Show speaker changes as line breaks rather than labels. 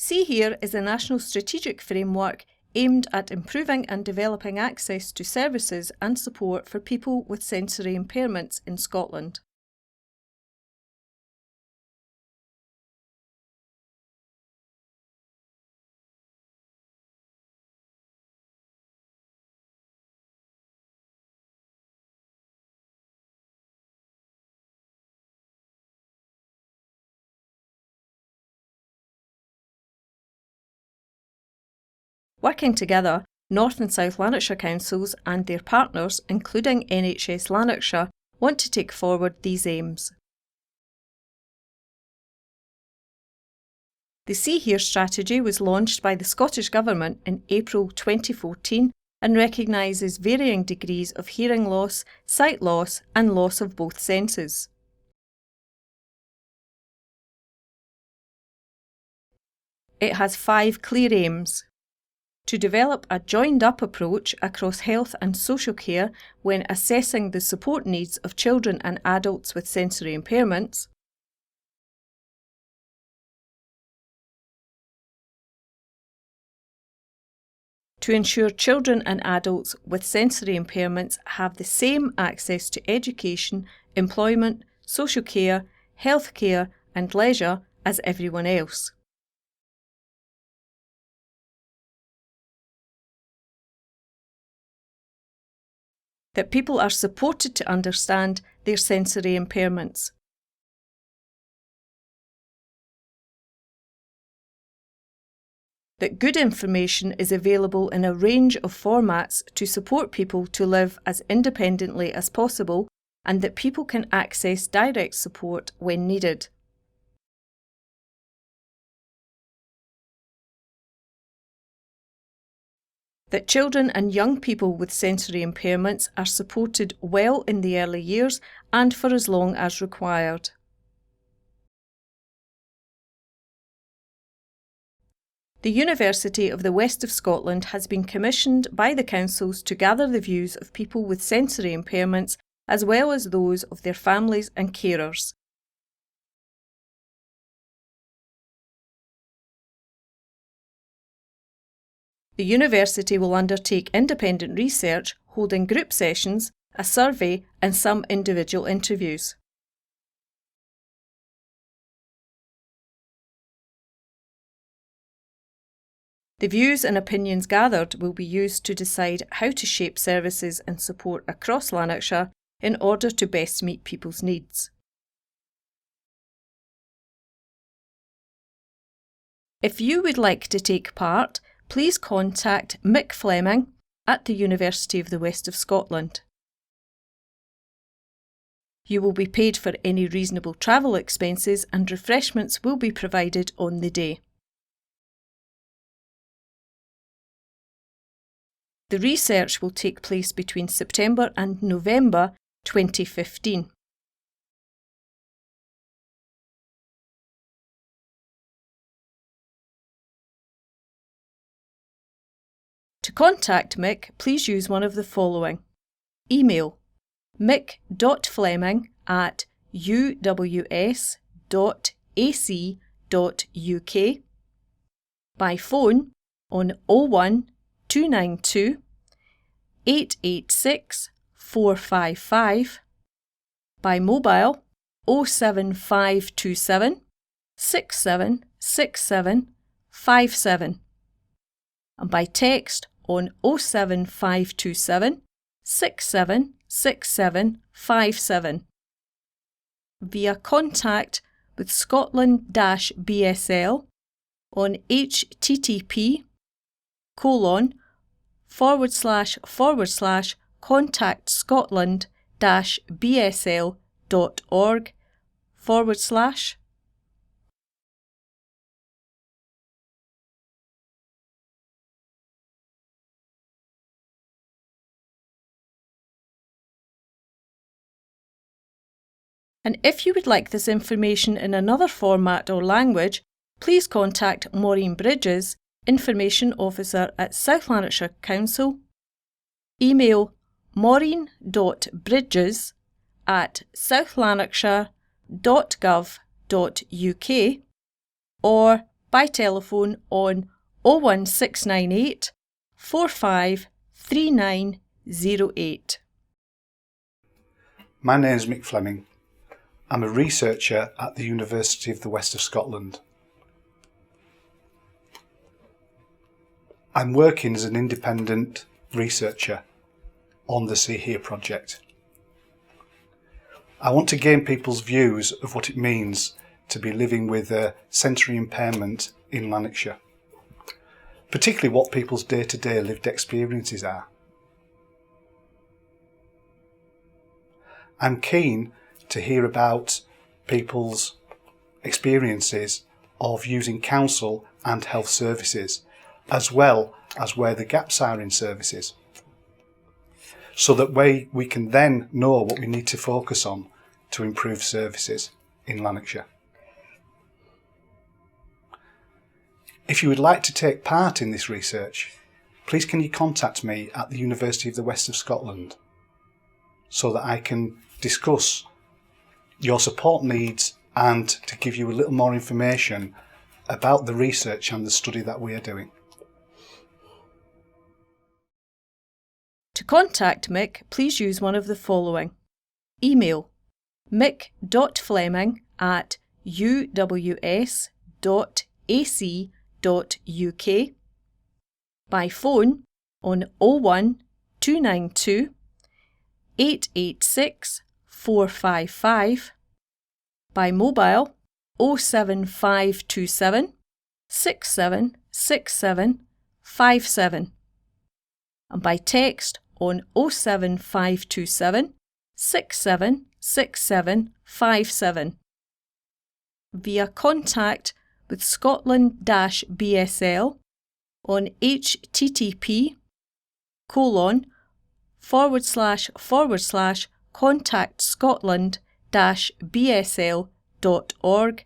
See Here is a national strategic framework aimed at improving and developing access to services and support for people with sensory impairments in Scotland. Working together, North and South Lanarkshire councils and their partners, including NHS Lanarkshire, want to take forward these aims. The See Here strategy was launched by the Scottish Government in April 2014 and recognises varying degrees of hearing loss, sight loss and loss of both senses. It has 5 clear aims. To develop a joined-up approach across health and social care when assessing the support needs of children and adults with sensory impairments. To ensure children and adults with sensory impairments have the same access to education, employment, social care, health care and leisure as everyone else. That people are supported to understand their sensory impairments. That good information is available in a range of formats to support people to live as independently as possible, and that people can access direct support when needed. That children and young people with sensory impairments are supported well in the early years and for as long as required. The University of the West of Scotland has been commissioned by the councils to gather the views of people with sensory impairments as well as those of their families and carers. The university will undertake independent research, holding group sessions, a survey and some individual interviews. The views and opinions gathered will be used to decide how to shape services and support across Lanarkshire in order to best meet people's needs. If you would like to take part, please contact Mick Fleming at the University of the West of Scotland. You will be paid for any reasonable travel expenses and refreshments will be provided on the day. The research will take place between September and November 2015. To contact Mick, please use one of the following. Email mick.fleming@uws.ac.uk. By phone on 01 292 886 455. By mobile 07527 676757. And by text on 07527 676757 via contact with Scotland-BSL on http://contactSCOTLAND-BSL.org/ And if you would like this information in another format or language, please contact Maureen Bridges, Information Officer at South Lanarkshire Council. Email maureen.bridges@southlanarkshire.gov.uk or by telephone on 01698 453908.
My name is Mick Fleming. I'm a researcher at the University of the West of Scotland. I'm working as an independent researcher on the See Here project. I want to gain people's views of what it means to be living with a sensory impairment in Lanarkshire, particularly what people's day-to-day lived experiences are. I'm keen to hear about people's experiences of using council and health services, as well as where the gaps are in services, so that we can then know what we need to focus on to improve services in Lanarkshire. If you would like to take part in this research, please can you contact me at the University of the West of Scotland so that I can discuss your support needs and to give you a little more information about the research and the study that we are doing.
To contact Mick, please use one of the following. Email mick.fleming@uws.ac.uk, by phone on 01292 886 455, by mobile 07527 676757, and by text on 07527 676757, via contact with Scotland-BSL on http://contactSCOTLAND-BSL.org/